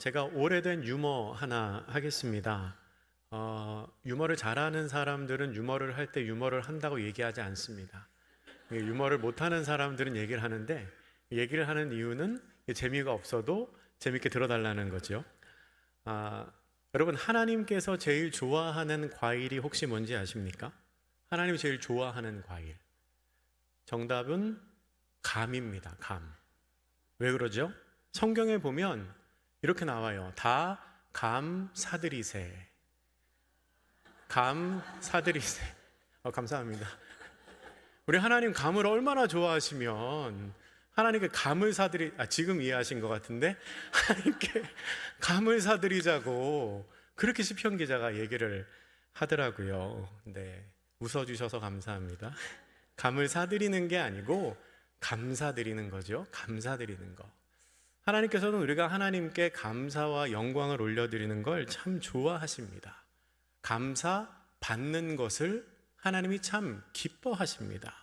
제가 오래된 유머 하나 하겠습니다. 유머를 잘하는 사람들은 유머를 할 때 유머를 한다고 얘기하지 않습니다. 유머를 못하는 사람들은 얘기를 하는데, 얘기를 하는 이유는 재미가 없어도 재밌게 들어달라는 거죠. 여러분, 하나님께서 제일 좋아하는 과일이 혹시 뭔지 아십니까? 하나님이 제일 좋아하는 과일, 정답은 감입니다. 감. 왜 그러죠? 성경에 보면 이렇게 나와요. 다 감 사들이세. 감 사들이세. 감사합니다. 우리 하나님 감을 얼마나 좋아하시면 하나님께 감을 지금 이해하신 것 같은데, 하나님께 감을 사드리자고 그렇게 시편 기자가 얘기를 하더라고요. 네, 웃어주셔서 감사합니다. 감을 사드리는 게 아니고 감사드리는 거죠. 감사드리는 거. 하나님께서는 우리가 하나님께 감사와 영광을 올려드리는 걸 참 좋아하십니다. 감사 받는 것을 하나님이 참 기뻐하십니다.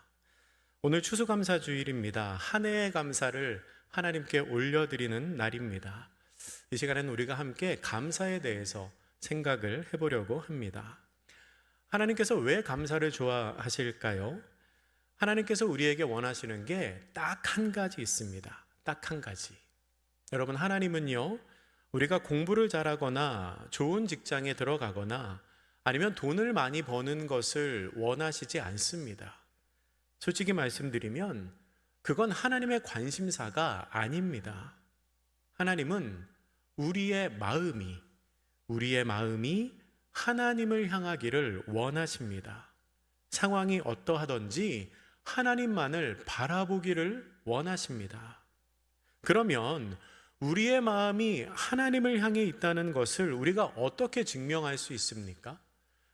오늘 추수감사주일입니다. 한 해의 감사를 하나님께 올려드리는 날입니다. 이 시간에는 우리가 함께 감사에 대해서 생각을 해보려고 합니다. 하나님께서 왜 감사를 좋아하실까요? 하나님께서 우리에게 원하시는 게 딱 한 가지 있습니다. 딱 한 가지. 여러분, 하나님은요, 우리가 공부를 잘하거나 좋은 직장에 들어가거나 아니면 돈을 많이 버는 것을 원하시지 않습니다. 솔직히 말씀드리면 그건 하나님의 관심사가 아닙니다. 하나님은 우리의 마음이 하나님을 향하기를 원하십니다. 상황이 어떠하든지 하나님만을 바라보기를 원하십니다. 그러면 우리의 마음이 하나님을 향해 있다는 것을 우리가 어떻게 증명할 수 있습니까?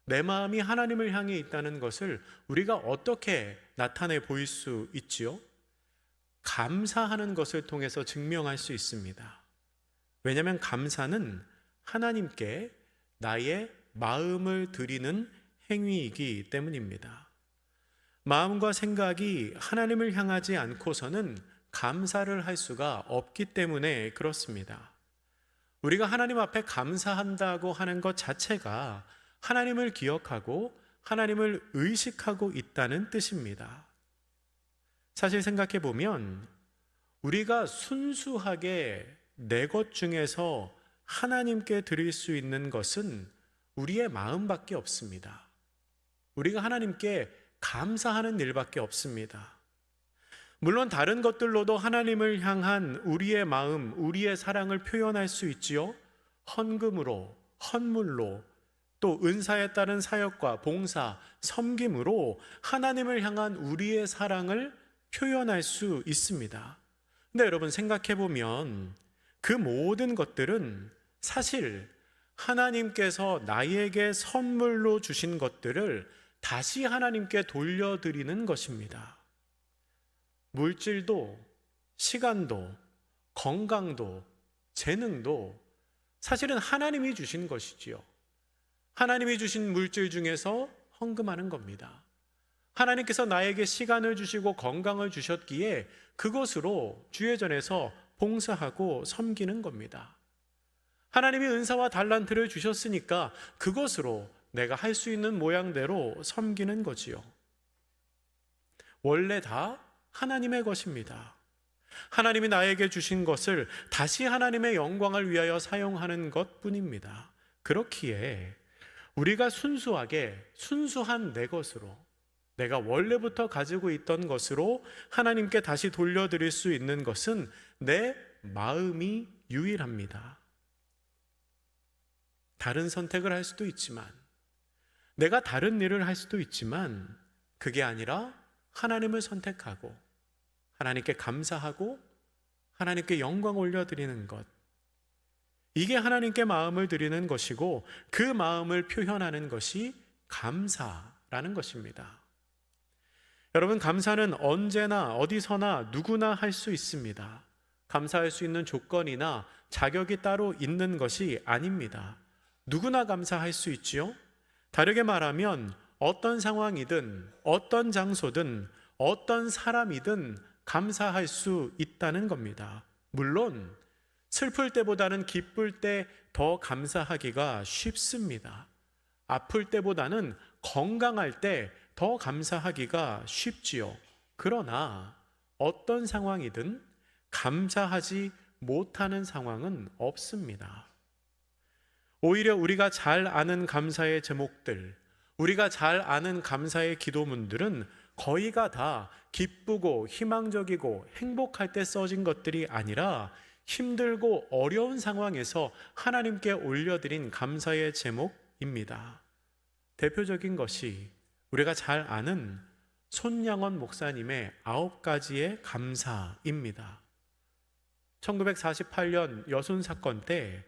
내 마음이 하나님을 향해 있다는 것을 우리가 어떻게 나타내 보일 수 있지요? 감사하는 것을 통해서 증명할 수 있습니다. 왜냐하면 감사는 하나님께 나의 마음을 드리는 행위이기 때문입니다. 마음과 생각이 하나님을 향하지 않고서는 감사를 할 수가 없기 때문에 그렇습니다. 우리가 하나님 앞에 감사한다고 하는 것 자체가 하나님을 기억하고 하나님을 의식하고 있다는 뜻입니다. 사실 생각해 보면 우리가 순수하게 내 것 중에서 하나님께 드릴 수 있는 것은 우리의 마음밖에 없습니다. 우리가 하나님께 감사하는 일밖에 없습니다. 물론 다른 것들로도 하나님을 향한 우리의 마음, 우리의 사랑을 표현할 수 있지요. 헌금으로, 헌물로, 또 은사에 따른 사역과 봉사, 섬김으로 하나님을 향한 우리의 사랑을 표현할 수 있습니다. 근데 여러분, 생각해 보면 그 모든 것들은 사실 하나님께서 나에게 선물로 주신 것들을 다시 하나님께 돌려드리는 것입니다. 물질도, 시간도, 건강도, 재능도 사실은 하나님이 주신 것이지요. 하나님이 주신 물질 중에서 헌금하는 겁니다. 하나님께서 나에게 시간을 주시고 건강을 주셨기에 그것으로 주의전에서 봉사하고 섬기는 겁니다. 하나님이 은사와 달란트를 주셨으니까 그것으로 내가 할 수 있는 모양대로 섬기는 거지요. 원래 다 하나님의 것입니다. 하나님이 나에게 주신 것을 다시 하나님의 영광을 위하여 사용하는 것뿐입니다. 그렇기에 우리가 순수한 내 것으로, 내가 원래부터 가지고 있던 것으로 하나님께 다시 돌려드릴 수 있는 것은 내 마음이 유일합니다. 다른 선택을 할 수도 있지만, 내가 다른 일을 할 수도 있지만, 그게 아니라 하나님을 선택하고 하나님께 감사하고 하나님께 영광 올려드리는 것, 이게 하나님께 마음을 드리는 것이고 그 마음을 표현하는 것이 감사라는 것입니다. 여러분, 감사는 언제나 어디서나 누구나 할 수 있습니다. 감사할 수 있는 조건이나 자격이 따로 있는 것이 아닙니다. 누구나 감사할 수 있지요. 다르게 말하면 어떤 상황이든 어떤 장소든 어떤 사람이든 감사할 수 있다는 겁니다. 물론 슬플 때보다는 기쁠 때 더 감사하기가 쉽습니다. 아플 때보다는 건강할 때 더 감사하기가 쉽지요. 그러나 어떤 상황이든 감사하지 못하는 상황은 없습니다. 오히려 우리가 잘 아는 감사의 제목들, 우리가 잘 아는 감사의 기도문들은 거의가 다 기쁘고 희망적이고 행복할 때 써진 것들이 아니라 힘들고 어려운 상황에서 하나님께 올려드린 감사의 제목입니다. 대표적인 것이 우리가 잘 아는 손양원 목사님의 9가지의 감사입니다. 1948년 여순 사건 때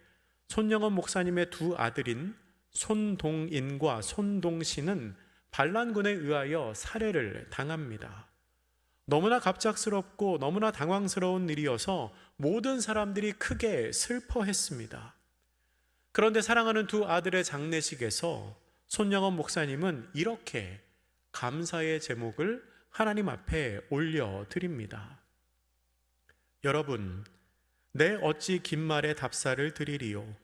손양원 목사님의 두 아들인 손동인과 손동신은 반란군에 의하여 살해를 당합니다. 너무나 갑작스럽고 너무나 당황스러운 일이어서 모든 사람들이 크게 슬퍼했습니다. 그런데 사랑하는 두 아들의 장례식에서 손영원 목사님은 이렇게 감사의 제목을 하나님 앞에 올려드립니다. 여러분, 내 어찌 긴 말에 답사를 드리리요.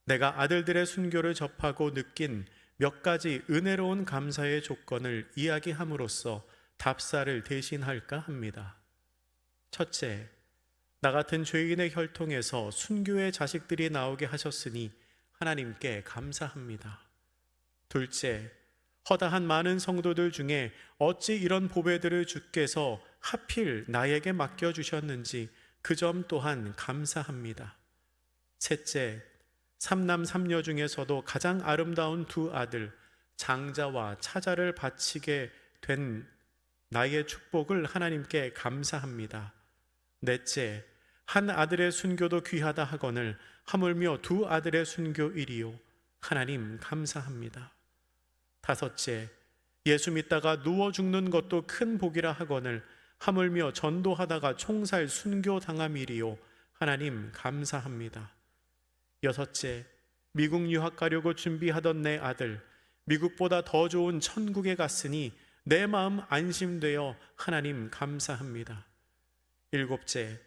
내가 아들들의 순교를 접하고 느낀 몇 가지 은혜로운 감사의 조건을 이야기함으로써 답사를 대신할까 합니다. 첫째, 나 같은 죄인의 혈통에서 순교의 자식들이 나오게 하셨으니 하나님께 감사합니다. 둘째, 허다한 많은 성도들 중에 어찌 이런 보배들을 주께서 하필 나에게 맡겨주셨는지 그 점 또한 감사합니다. 셋째, 삼남 삼녀 중에서도 가장 아름다운 두 아들 장자와 차자를 바치게 된 나의 축복을 하나님께 감사합니다. 넷째, 한 아들의 순교도 귀하다 하거늘 하물며 두 아들의 순교이리요. 하나님 감사합니다. 다섯째, 예수 믿다가 누워 죽는 것도 큰 복이라 하거늘 하물며 전도하다가 총살 순교 당함이리요. 하나님 감사합니다. 여섯째, 미국 유학 가려고 준비하던 내 아들 미국보다 더 좋은 천국에 갔으니 내 마음 안심되어 하나님 감사합니다. 일곱째,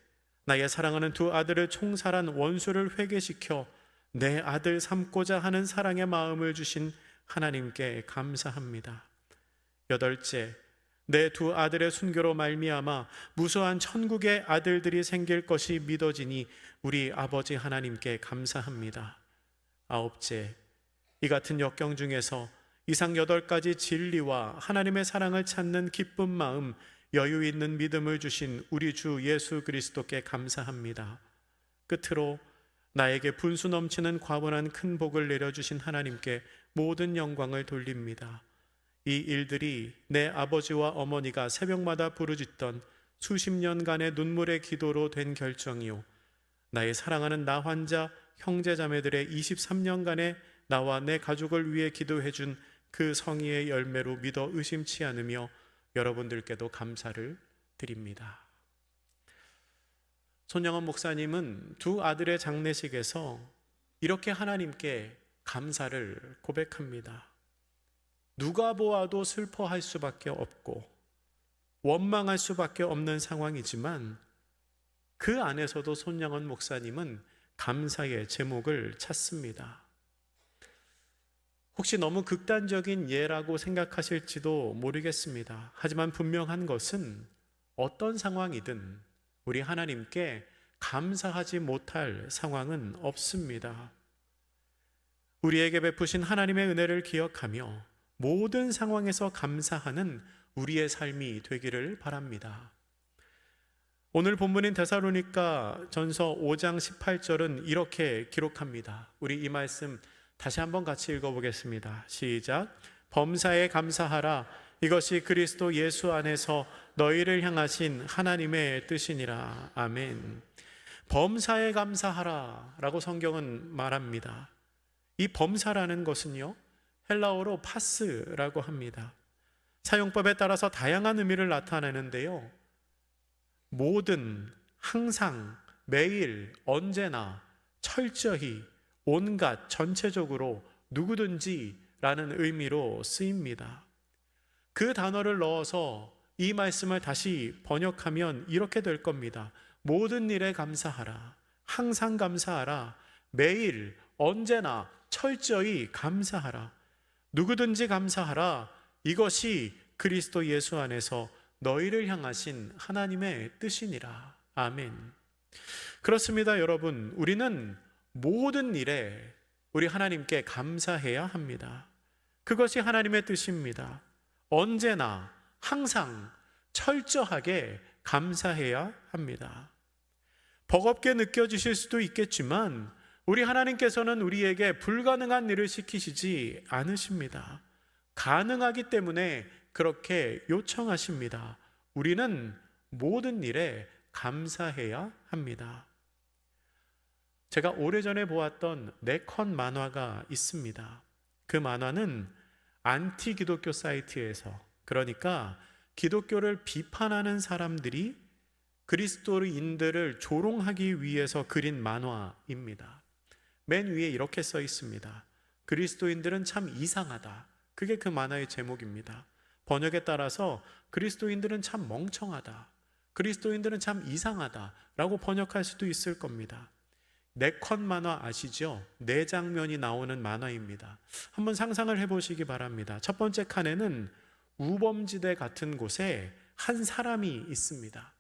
나의 사랑하는 두 아들을 총살한 원수를 회개시켜 내 아들 삼고자 하는 사랑의 마음을 주신 하나님께 감사합니다. 여덟째, 내 두 아들의 순교로 말미암아 무수한 천국의 아들들이 생길 것이 믿어지니 우리 아버지 하나님께 감사합니다. 아홉째, 이 같은 역경 중에서 이상 8가지 진리와 하나님의 사랑을 찾는 기쁜 마음, 여유 있는 믿음을 주신 우리 주 예수 그리스도께 감사합니다. 끝으로 나에게 분수 넘치는 과분한 큰 복을 내려주신 하나님께 모든 영광을 돌립니다. 이 일들이 내 아버지와 어머니가 새벽마다 부르짖던 수십 년간의 눈물의 기도로 된 결정이요, 나의 사랑하는 나 환자 형제자매들의 23년간의 나와 내 가족을 위해 기도해준 그 성의의 열매로 믿어 의심치 않으며 여러분들께도 감사를 드립니다. 손영원 목사님은 두 아들의 장례식에서 이렇게 하나님께 감사를 고백합니다. 누가 보아도 슬퍼할 수밖에 없고 원망할 수밖에 없는 상황이지만 그 안에서도 손영원 목사님은 감사의 제목을 찾습니다. 혹시 너무 극단적인 예라고 생각하실지도 모르겠습니다. 하지만 분명한 것은 어떤 상황이든 우리 하나님께 감사하지 못할 상황은 없습니다. 우리에게 베푸신 하나님의 은혜를 기억하며 모든 상황에서 감사하는 우리의 삶이 되기를 바랍니다. 오늘 본문인 데살로니가 전서 5장 18절은 이렇게 기록합니다. 우리 이 말씀 다시 한번 같이 읽어보겠습니다. 시작. 범사에 감사하라. 이것이 그리스도 예수 안에서 너희를 향하신 하나님의 뜻이니라. 아멘. 범사에 감사하라 라고 성경은 말합니다. 이 범사라는 것은요, 헬라어로 파스라고 합니다. 사용법에 따라서 다양한 의미를 나타내는데요, 모든, 항상, 매일, 언제나, 철저히, 온갖, 전체적으로, 누구든지 라는 의미로 쓰입니다. 그 단어를 넣어서 이 말씀을 다시 번역하면 이렇게 될 겁니다. 모든 일에 감사하라. 항상 감사하라. 매일 언제나 철저히 감사하라. 누구든지 감사하라. 이것이 그리스도 예수 안에서 너희를 향하신 하나님의 뜻이니라. 아멘. 그렇습니다, 여러분. 우리는 모든 일에 우리 하나님께 감사해야 합니다. 그것이 하나님의 뜻입니다. 언제나 항상 철저하게 감사해야 합니다. 버겁게 느껴지실 수도 있겠지만 우리 하나님께서는 우리에게 불가능한 일을 시키시지 않으십니다. 가능하기 때문에 그렇게 요청하십니다. 우리는 모든 일에 감사해야 합니다. 제가 오래전에 보았던 4컷 만화가 있습니다. 그 만화는 안티 기독교 사이트에서, 그러니까 기독교를 비판하는 사람들이 그리스도인들을 조롱하기 위해서 그린 만화입니다. 맨 위에 이렇게 써 있습니다. 그리스도인들은 참 이상하다. 그게 그 만화의 제목입니다. 번역에 따라서 그리스도인들은 참 멍청하다, 그리스도인들은 참 이상하다 라고 번역할 수도 있을 겁니다. 4컷 만화 아시죠? 4장면이 나오는 만화입니다. 한번 상상을 해보시기 바랍니다. 첫 번째 칸에는 우범지대 같은 곳에 한 사람이 있습니다.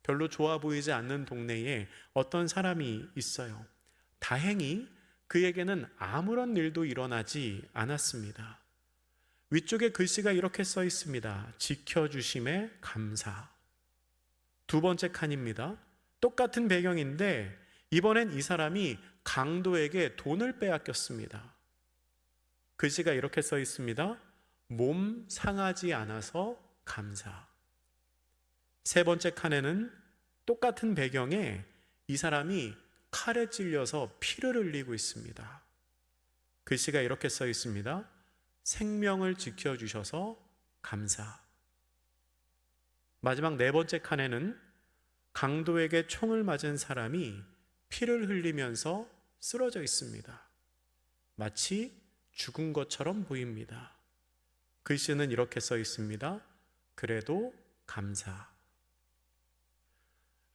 별로 좋아 보이지 않는 동네에 어떤 사람이 있어요. 다행히 그에게는 아무런 일도 일어나지 않았습니다. 위쪽에 글씨가 이렇게 써 있습니다. 지켜주심에 감사. 두 번째 칸입니다. 똑같은 배경인데 이번엔 이 사람이 강도에게 돈을 빼앗겼습니다. 글씨가 이렇게 써 있습니다. 몸 상하지 않아서 감사. 세 번째 칸에는 똑같은 배경에 이 사람이 칼에 찔려서 피를 흘리고 있습니다. 글씨가 이렇게 써 있습니다. 생명을 지켜주셔서 감사. 마지막 4번째 칸에는 강도에게 총을 맞은 사람이 피를 흘리면서 쓰러져 있습니다. 마치 죽은 것처럼 보입니다. 글씨는 이렇게 써 있습니다. 그래도 감사.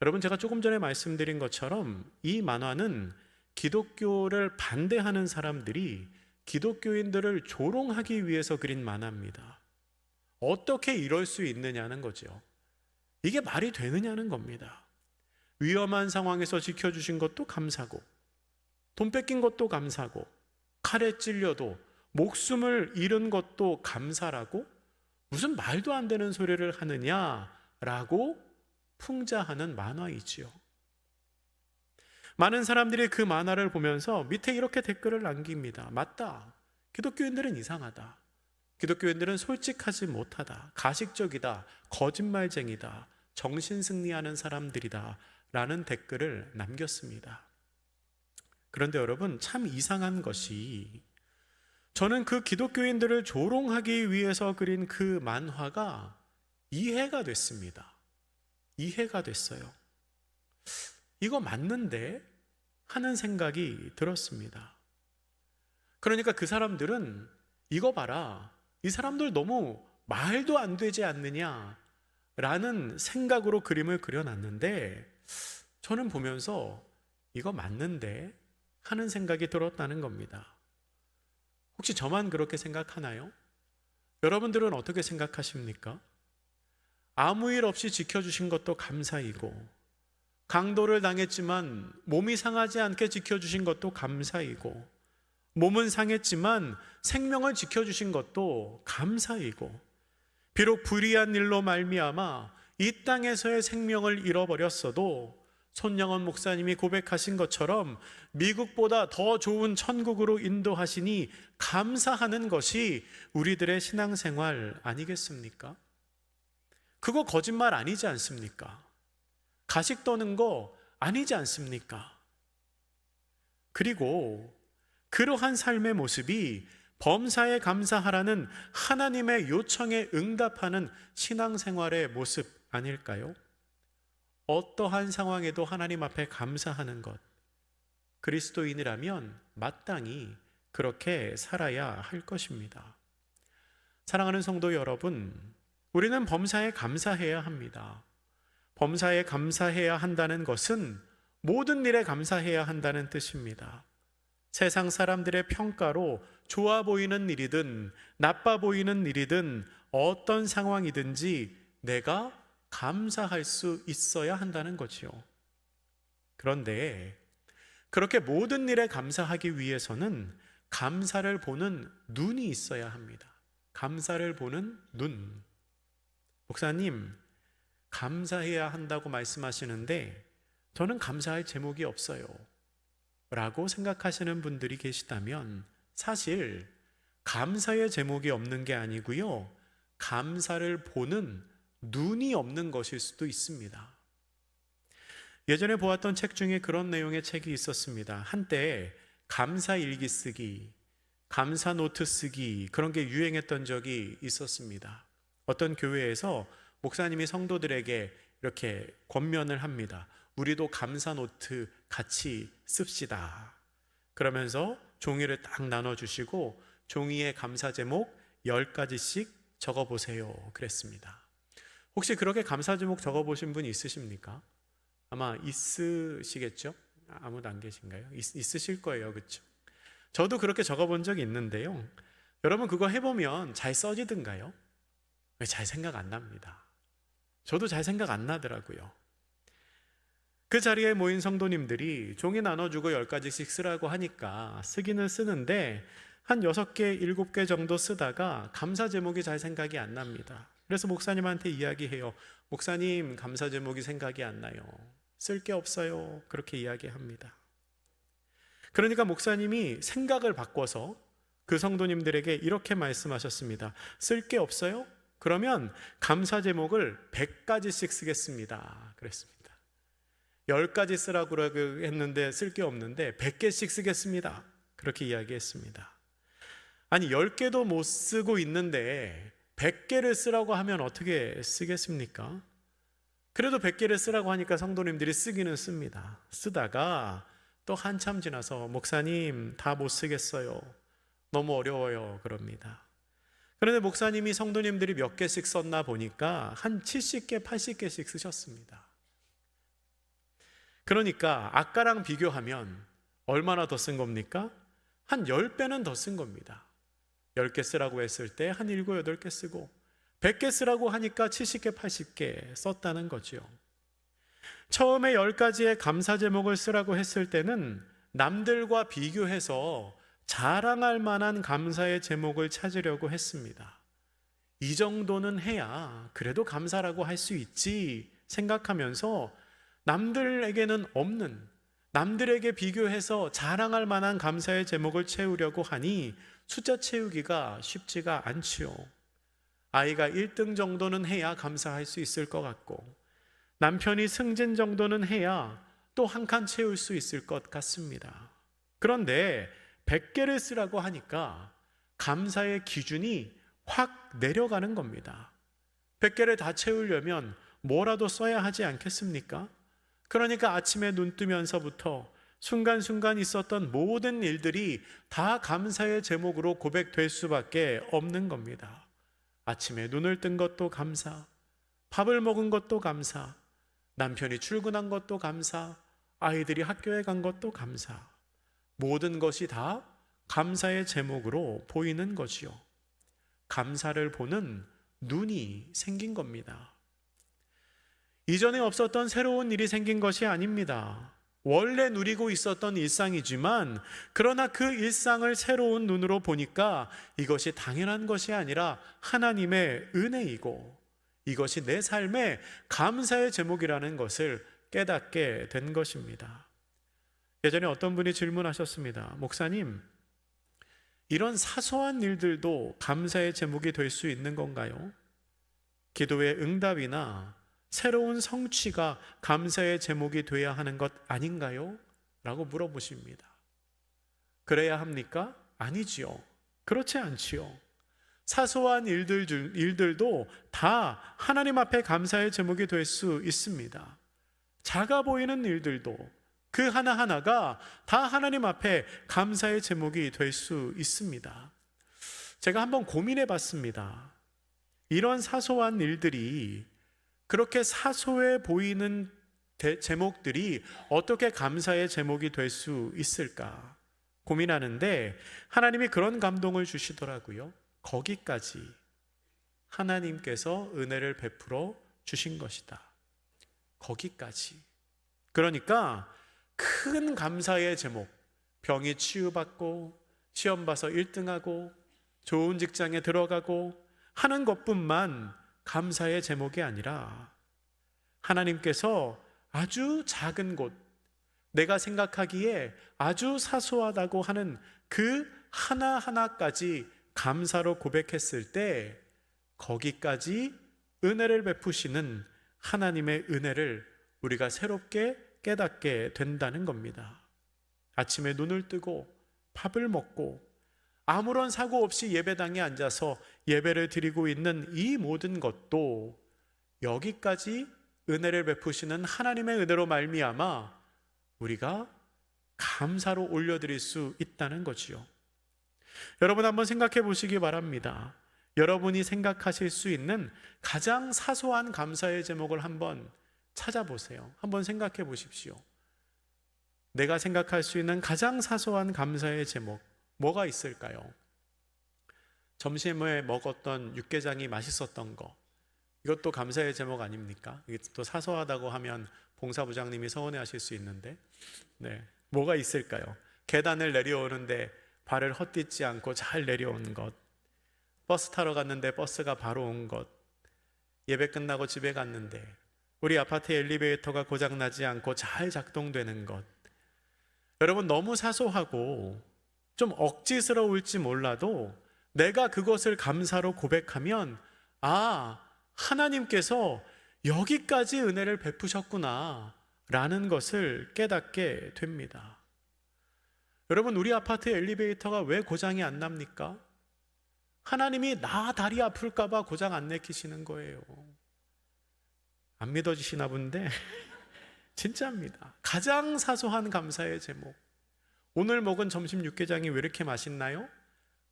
여러분, 제가 조금 전에 말씀드린 것처럼 이 만화는 기독교를 반대하는 사람들이 기독교인들을 조롱하기 위해서 그린 만화입니다. 어떻게 이럴 수 있느냐는 거죠. 이게 말이 되느냐는 겁니다. 위험한 상황에서 지켜주신 것도 감사고, 돈 뺏긴 것도 감사고, 칼에 찔려도 목숨을 잃은 것도 감사라고 무슨 말도 안 되는 소리를 하느냐라고 풍자하는 만화이지요. 많은 사람들이 그 만화를 보면서 밑에 이렇게 댓글을 남깁니다. 맞다. 기독교인들은 이상하다. 기독교인들은 솔직하지 못하다. 가식적이다. 거짓말쟁이다. 정신승리하는 사람들이다. 라는 댓글을 남겼습니다. 그런데 여러분, 참 이상한 것이 저는 그 기독교인들을 조롱하기 위해서 그린 그 만화가 이해가 됐습니다. 이해가 됐어요. 이거 맞는데? 하는 생각이 들었습니다. 그러니까 그 사람들은 이거 봐라, 이 사람들 너무 말도 안 되지 않느냐 라는 생각으로 그림을 그려놨는데 저는 보면서 이거 맞는데? 하는 생각이 들었다는 겁니다. 혹시 저만 그렇게 생각하나요? 여러분들은 어떻게 생각하십니까? 아무 일 없이 지켜주신 것도 감사이고, 강도를 당했지만 몸이 상하지 않게 지켜주신 것도 감사이고, 몸은 상했지만 생명을 지켜주신 것도 감사이고, 비록 불의한 일로 말미암아 이 땅에서의 생명을 잃어버렸어도 손영원 목사님이 고백하신 것처럼 미국보다 더 좋은 천국으로 인도하시니 감사하는 것이 우리들의 신앙생활 아니겠습니까? 그거 거짓말 아니지 않습니까? 가식 떠는 거 아니지 않습니까? 그리고 그러한 삶의 모습이 범사에 감사하라는 하나님의 요청에 응답하는 신앙생활의 모습 아닐까요? 어떠한 상황에도 하나님 앞에 감사하는 것, 그리스도인이라면 마땅히 그렇게 살아야 할 것입니다. 사랑하는 성도 여러분, 우리는 범사에 감사해야 합니다. 범사에 감사해야 한다는 것은 모든 일에 감사해야 한다는 뜻입니다. 세상 사람들의 평가로 좋아 보이는 일이든 나빠 보이는 일이든 어떤 상황이든지 내가 감사할 수 있어야 한다는 거지요. 그런데 그렇게 모든 일에 감사하기 위해서는 감사를 보는 눈이 있어야 합니다. 감사를 보는 눈. 목사님, 감사해야 한다고 말씀하시는데 저는 감사할 제목이 없어요 라고 생각하시는 분들이 계시다면 사실 감사의 제목이 없는 게 아니고요, 감사를 보는 눈이 없는 것일 수도 있습니다. 예전에 보았던 책 중에 그런 내용의 책이 있었습니다. 한때 감사 일기 쓰기, 감사 노트 쓰기, 그런 게 유행했던 적이 있었습니다. 어떤 교회에서 목사님이 성도들에게 이렇게 권면을 합니다. 우리도 감사 노트 같이 씁시다. 그러면서 종이를 딱 나눠주시고 종이에 감사 제목 10가지씩 적어보세요 그랬습니다. 혹시 그렇게 감사 제목 적어보신 분 있으십니까? 아마 있으시겠죠? 아무도 안 계신가요? 있으실 거예요, 그렇죠? 저도 그렇게 적어본 적이 있는데요, 여러분 그거 해보면 잘 써지던가요? 잘 생각 안 납니다. 저도 잘 생각 안 나더라고요. 그 자리에 모인 성도님들이 종이 나눠주고 10가지씩 쓰라고 하니까 쓰기는 쓰는데 한 6개, 7개 정도 쓰다가 감사 제목이 잘 생각이 안 납니다. 그래서 목사님한테 이야기해요. 목사님, 감사 제목이 생각이 안 나요. 쓸 게 없어요. 그렇게 이야기합니다. 그러니까 목사님이 생각을 바꿔서 그 성도님들에게 이렇게 말씀하셨습니다. 쓸 게 없어요? 그러면 감사 제목을 100가지씩 쓰겠습니다. 그랬습니다. 10가지 쓰라고 했는데 쓸 게 없는데 100개씩 쓰겠습니다. 그렇게 이야기했습니다. 아니 10개도 못 쓰고 있는데 100개를 쓰라고 하면 어떻게 쓰겠습니까? 그래도 100개를 쓰라고 하니까 성도님들이 쓰기는 씁니다. 쓰다가 또 한참 지나서 목사님 다 못 쓰겠어요. 너무 어려워요. 그럽니다. 그런데 목사님이 성도님들이 몇 개씩 썼나 보니까 한 70개, 80개씩 쓰셨습니다. 그러니까 아까랑 비교하면 얼마나 더 쓴 겁니까? 한 10배는 더 쓴 겁니다. 10개 쓰라고 했을 때 한 7, 8개 쓰고 100개 쓰라고 하니까 70개, 80개 썼다는 거죠. 처음에 10가지의 감사 제목을 쓰라고 했을 때는 남들과 비교해서 자랑할 만한 감사의 제목을 찾으려고 했습니다. 이 정도는 해야 그래도 감사라고 할 수 있지 생각하면서 남들에게는 없는, 남들에게 비교해서 자랑할 만한 감사의 제목을 채우려고 하니 숫자 채우기가 쉽지가 않지요. 아이가 1등 정도는 해야 감사할 수 있을 것 같고, 남편이 승진 정도는 해야 또 한 칸 채울 수 있을 것 같습니다. 그런데 100개를 쓰라고 하니까 감사의 기준이 확 내려가는 겁니다. 100개를 다 채우려면 뭐라도 써야 하지 않겠습니까? 그러니까 아침에 눈 뜨면서부터 순간순간 있었던 모든 일들이 다 감사의 제목으로 고백될 수밖에 없는 겁니다. 아침에 눈을 뜬 것도 감사, 밥을 먹은 것도 감사, 남편이 출근한 것도 감사, 아이들이 학교에 간 것도 감사. 모든 것이 다 감사의 제목으로 보이는 거지요. 감사를 보는 눈이 생긴 겁니다. 이전에 없었던 새로운 일이 생긴 것이 아닙니다. 원래 누리고 있었던 일상이지만 그러나 그 일상을 새로운 눈으로 보니까 이것이 당연한 것이 아니라 하나님의 은혜이고 이것이 내 삶의 감사의 제목이라는 것을 깨닫게 된 것입니다. 예전에 어떤 분이 질문하셨습니다. 목사님, 이런 사소한 일들도 감사의 제목이 될 수 있는 건가요? 기도의 응답이나 새로운 성취가 감사의 제목이 돼야 하는 것 아닌가요? 라고 물어보십니다. 그래야 합니까? 아니지요. 그렇지 않지요. 사소한 일들도 다 하나님 앞에 감사의 제목이 될 수 있습니다. 작아 보이는 일들도 그 하나하나가 다 하나님 앞에 감사의 제목이 될 수 있습니다. 제가 한번 고민해 봤습니다. 이런 사소한 일들이 그렇게 사소해 보이는 제목들이 어떻게 감사의 제목이 될 수 있을까 고민하는데 하나님이 그런 감동을 주시더라고요. 거기까지 하나님께서 은혜를 베풀어 주신 것이다. 거기까지. 그러니까 큰 감사의 제목, 병이 치유받고 시험 봐서 1등하고 좋은 직장에 들어가고 하는 것뿐만 감사의 제목이 아니라 하나님께서 아주 작은 곳, 내가 생각하기에 아주 사소하다고 하는 그 하나하나까지 감사로 고백했을 때 거기까지 은혜를 베푸시는 하나님의 은혜를 우리가 새롭게 깨닫게 된다는 겁니다. 아침에 눈을 뜨고 밥을 먹고 아무런 사고 없이 예배당에 앉아서 예배를 드리고 있는 이 모든 것도 여기까지 은혜를 베푸시는 하나님의 은혜로 말미암아 우리가 감사로 올려드릴 수 있다는 거지요. 여러분 한번 생각해 보시기 바랍니다. 여러분이 생각하실 수 있는 가장 사소한 감사의 제목을 한번 찾아보세요. 한번 생각해 보십시오. 내가 생각할 수 있는 가장 사소한 감사의 제목 뭐가 있을까요? 점심에 먹었던 육개장이 맛있었던 거, 이것도 감사의 제목 아닙니까? 이게 또 사소하다고 하면 봉사부장님이 서운해하실 수 있는데, 뭐가 있을까요? 계단을 내려오는데 발을 헛디지 않고 잘 내려온 것, 버스 타러 갔는데 버스가 바로 온 것, 예배 끝나고 집에 갔는데 우리 아파트 엘리베이터가 고장나지 않고 잘 작동되는 것. 여러분, 너무 사소하고 좀 억지스러울지 몰라도 내가 그것을 감사로 고백하면 하나님께서 여기까지 은혜를 베푸셨구나 라는 것을 깨닫게 됩니다. 여러분, 우리 아파트 엘리베이터가 왜 고장이 안 납니까? 하나님이 나 다리 아플까 봐 고장 안 내키시는 거예요. 안 믿어지시나 본데 진짜입니다. 가장 사소한 감사의 제목. 오늘 먹은 점심 육개장이 왜 이렇게 맛있나요?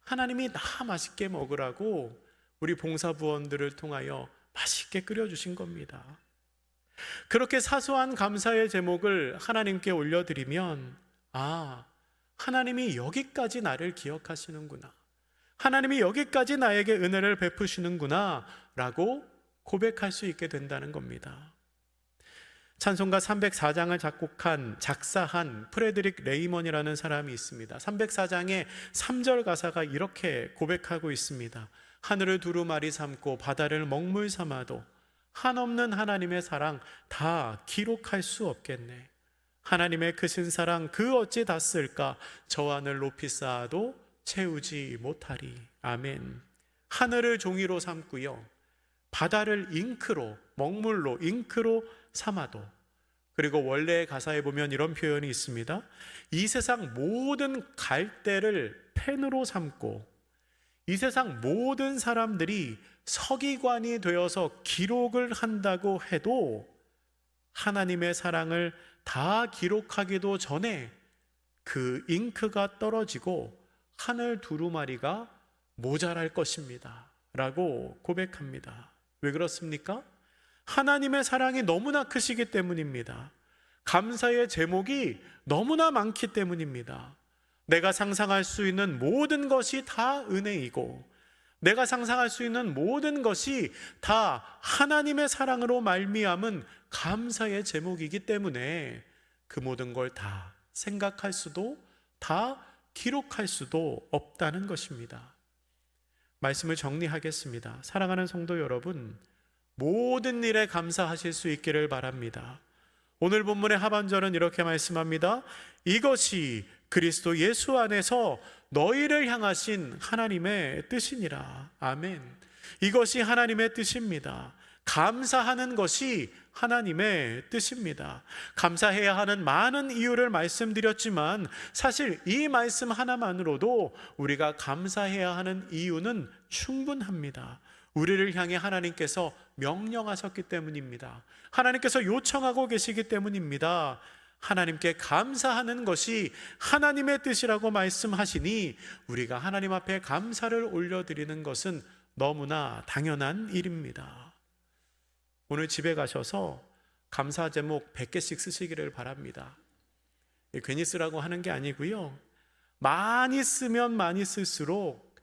하나님이 나 맛있게 먹으라고 우리 봉사부원들을 통하여 맛있게 끓여주신 겁니다. 그렇게 사소한 감사의 제목을 하나님께 올려드리면 하나님이 여기까지 나를 기억하시는구나, 하나님이 여기까지 나에게 은혜를 베푸시는구나 라고 고백할 수 있게 된다는 겁니다. 찬송가 304장을 작사한 프레드릭 레이먼이라는 사람이 있습니다. 304장의 3절 가사가 이렇게 고백하고 있습니다. 하늘을 두루마리 삼고 바다를 먹물 삼아도 한없는 하나님의 사랑 다 기록할 수 없겠네. 하나님의 크신 사랑 그 어찌 다 쓸까? 저 하늘 높이 쌓아도 채우지 못하리. 아멘. 하늘을 종이로 삼고요, 바다를 먹물로 잉크로 삼아도, 그리고 원래의 가사에 보면 이런 표현이 있습니다. 이 세상 모든 갈대를 펜으로 삼고 이 세상 모든 사람들이 서기관이 되어서 기록을 한다고 해도 하나님의 사랑을 다 기록하기도 전에 그 잉크가 떨어지고 하늘 두루마리가 모자랄 것입니다 라고 고백합니다. 왜 그렇습니까? 하나님의 사랑이 너무나 크시기 때문입니다. 감사의 제목이 너무나 많기 때문입니다. 내가 상상할 수 있는 모든 것이 다 은혜이고, 내가 상상할 수 있는 모든 것이 다 하나님의 사랑으로 말미암은 감사의 제목이기 때문에 그 모든 걸 다 생각할 수도, 다 기록할 수도 없다는 것입니다. 말씀을 정리하겠습니다. 사랑하는 성도 여러분, 모든 일에 감사하실 수 있기를 바랍니다. 오늘 본문의 하반절은 이렇게 말씀합니다. 이것이 그리스도 예수 안에서 너희를 향하신 하나님의 뜻이니라. 아멘. 이것이 하나님의 뜻입니다. 감사하는 것이 하나님의 뜻입니다. 감사해야 하는 많은 이유를 말씀드렸지만 사실 이 말씀 하나만으로도 우리가 감사해야 하는 이유는 충분합니다. 우리를 향해 하나님께서 명령하셨기 때문입니다. 하나님께서 요청하고 계시기 때문입니다. 하나님께 감사하는 것이 하나님의 뜻이라고 말씀하시니 우리가 하나님 앞에 감사를 올려드리는 것은 너무나 당연한 일입니다. 오늘 집에 가셔서 감사 제목 100개씩 쓰시기를 바랍니다. 괜히 쓰라고 하는 게 아니고요. 많이 쓰면 많이 쓸수록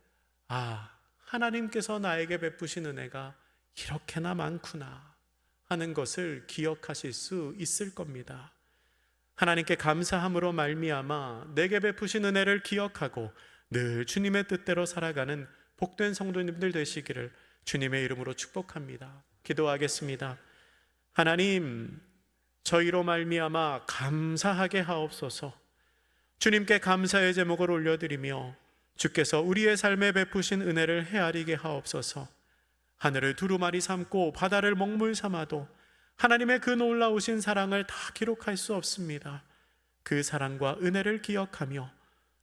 하나님께서 나에게 베푸신 은혜가 이렇게나 많구나 하는 것을 기억하실 수 있을 겁니다. 하나님께 감사함으로 말미암아 내게 베푸신 은혜를 기억하고 늘 주님의 뜻대로 살아가는 복된 성도님들 되시기를 주님의 이름으로 축복합니다. 기도하겠습니다. 하나님, 저희로 말미암아 감사하게 하옵소서. 주님께 감사의 제목을 올려드리며 주께서 우리의 삶에 베푸신 은혜를 헤아리게 하옵소서. 하늘을 두루마리 삼고 바다를 먹물 삼아도 하나님의 그 놀라우신 사랑을 다 기록할 수 없습니다. 그 사랑과 은혜를 기억하며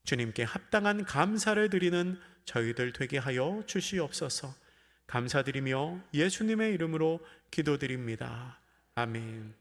주님께 합당한 감사를 드리는 저희들 되게 하여 주시옵소서. 감사드리며 예수님의 이름으로 기도드립니다. 아멘.